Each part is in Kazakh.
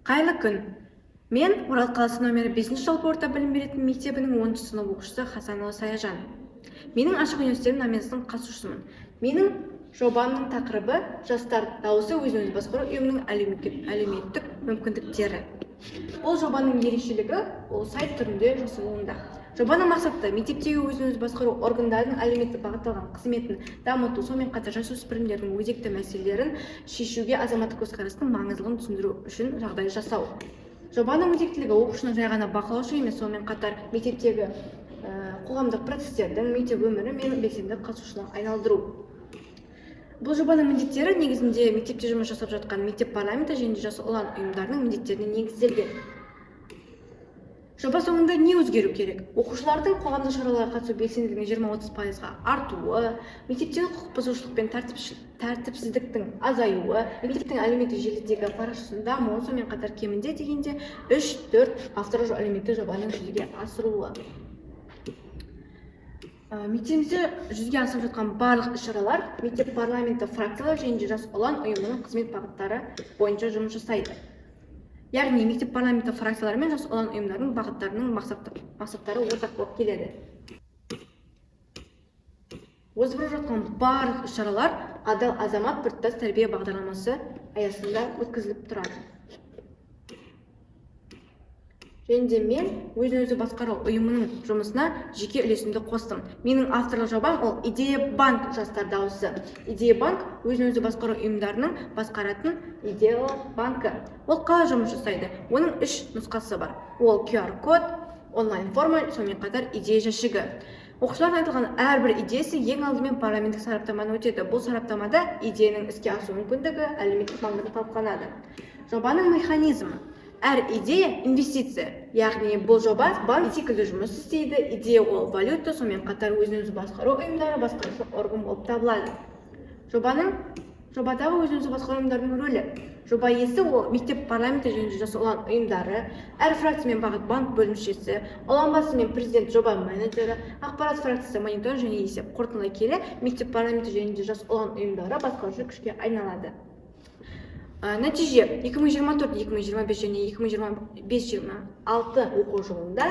Қайлы күн. Мен Орал қаласы номері 5-ші жалпы орта білім беретін мектебінің 10-ші сынып оқушысы Хасанова Саяжан. Менің ашық университетінің номинациясының қатысушысымын. Менің жобамның тақырыбы жастар дауысы өзін-өзі басқару ұйымының әлеуметтік мүмкіндіктері. Бұл жобаның ерекшелігі ол сайт түрінде жасалуында. Жобаның мақсаты мектептегі өзін-өзі басқару органдарының әлеуметтік бағытталған қызметін дамыту, сонымен қатар жасөспірімдердің өзекті мәселелерін шешуге азаматтық көзқарастың маңыздылығын түсіндіру үшін жағдай жасау. Жобаның өзектілігі оқушыны жай ғана бақылаушы емес, сонымен қатар мектептегі қоғамдық процестердің, мектеп өмірі мен белсенді қатысушылығын айналдыру. Бұл жобаның міндеттері негізінде мектепте жұмыс жасап жатқан мектеп парламенті және жас ұлан ұйымдарының міндеттеріне негізделген. Жоба соңында не өзгеру керек? Оқушылардың қоғамдық шараларға қатысу белсенділігінің 20-30%-ға артуы, мектептегі құқық бұзушылық пен тәртіпсіздіктің азаюы, мектептің әлеуметтік желідегі парақшасының дамуы, сонымен қатар кемінде дегенде 3-4 авторлық әлеуметтік жобаның жүзеге асыруы. Мектебімізде жүзеге асырып жатқан барлық іс-шаралар мектеп парламенті фракциялар және жас ұлан ұйымының қызмет бағыттары бойынша жұмыс жасайды. Яғни мектеп парламенті фракциялары мен жас ұлан ұйымдарының бағыттарының мақсаттары ортақ болып келеді. Осы бір жатқан барлық іс-шаралар адал азамат біртұтас тәрбие бағдарламасы аясында өткізіліп тұрады. Және де мен өзін-өзі басқару ұйымының жұмысына жеке үлесімді қостым. Менің авторлық жобам ол Идея банк жастар дауысы. Идея банк өзін-өзі басқару ұйымдарының басқаратын идея банкі. Ол қалай жұмыс жасайды? Оның 3 нұсқасы бар. Ол QR код, онлайн форма, сонымен қатар идея жәшігі. Оқушылардың айтылған әрбір идеясы ең алдымен парламенттік сараптаманы өтеді. Бұл сараптамада идеяның іске асу мүмкіндігі, әлеуметтік маңызы талқыланады. Жобаның механизмі. Әр идея инвестиция, яғни бұл жоба банк секілді жұмыс істейді. Идея ол валюта, сонымен қатар өзін-өзі басқару ұйымдары басқарушы орган болып табылады. Жобадағы өзін-өзі басқару ұйымдарының рөлі. Жоба иесі ол мектеп парламенті және жас ұлан ұйымдары, әр фракция мен бағыт банк бөлімшесі, ұлан басы мен президент жоба менеджері, ақпарат фракциясы мониторинг және есеп. Қорытындылай келе мектеп парламенті және жас ұлан ұйымдары басқарушы күшке айналады. Нәтиже 2024-2025 және 2025-26 оқу жылында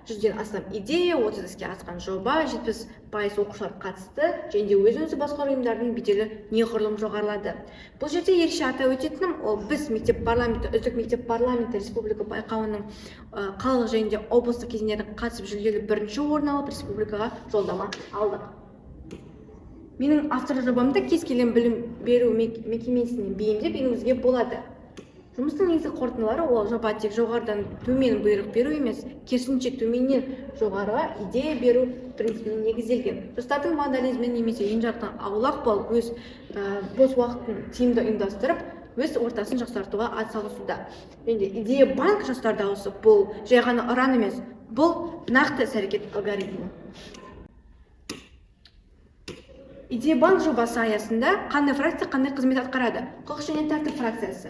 100-ден астам идея, 30 іске асқан жоба, 70% оқушылар қатысты, және өзін-өзі басқару ұйымдарының беделі неғұрлым жоғарылады. Бұл жерде ерекше атап өтетінім, ол біз мектеп парламенті, үздік мектеп парламенті республика байқауының қалалық және де облыстық кезеңдеріне қатысып жүлделі бірінші орын алып республикаға жолдама алдық. Менің авторлық жобамды кез келген білім беру мекемесіне бейімдеп енгізуге болады. Жұмыстың негізгі қорытындылары ол жоба тек жоғарыдан төмен бұйрық беру емес, керісінше төменнен жоғарыға идея беру принципіне негізделген. Жастардың вандализмнен немесе енжарлықтан аулақ болып, өз бос уақытын тиімді ұйымдастырып, өз ортасын жақсартуға атсалысуда. Енді идея банк жастар дауысы бұл жай ғана ұран емес, бұл нақты іс-әрекет алгоритмі. Идея банк жобасы аясында қандай фракция қандай қызмет атқарады? Құқық және тәртіп фракциясы.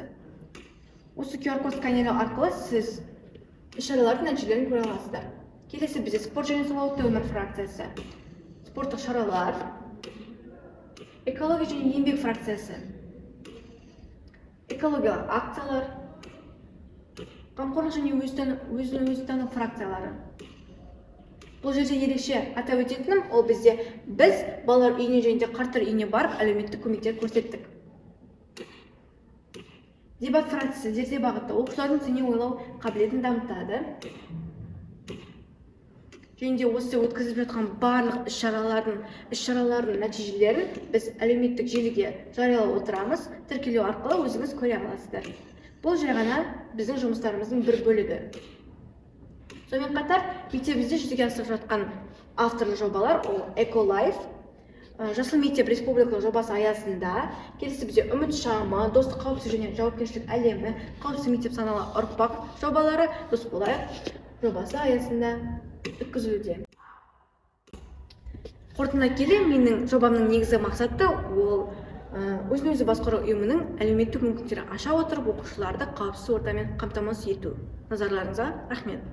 Осы QR код сканері арқылы сіз іс-шаралардың нәтижелерін көре аласыздар. Келесі бізде спорт және салауатты өмір фракциясы, спорттық шаралар, экология және еңбек фракциясы, экологиялық акциялар, қамқорлық және өзін-өзі тану фракциялары. Бұл жерде ерекше атап өтетінім, ол біз балалар үйіне және де қарттар үйіне барып әлеуметтік көмектер көрсеттік. Дебат фракциясы зерде бағытта оқушылардың сыни ойлау қабілетін дамытады. Және де осы өткізіп жатқан барлық іс-шаралардың нәтижелерін біз әлеуметтік желіге жариялап отырамыз. Тіркелу арқылы өзіңіз көре аласыздар. Бұл жай ғана біздің жұмыстарымыздың бір бөлігі. Сонымен қатар, мектебімізде жүзеге асырып жатқан авторлық жобалар ол Эколайф, Жасыл мектеп республикалық жобасы аясында, келесі бізде үміт шамы, достық қауіпсіздік және жауапкершілік әлемі, қауіпсіз мектеп саналы ұрпақ жобалары дос болайық жобасы аясында өткізілуде. Қорытындылай келе, менің жобамның негізгі мақсаты ол өзін-өзі басқару ұйымының әлеуметтік мүмкіндіктері аша отырып оқушыларды қауіпсіз ортамен қамтамасыз ету. Назарларыңызға рахмет.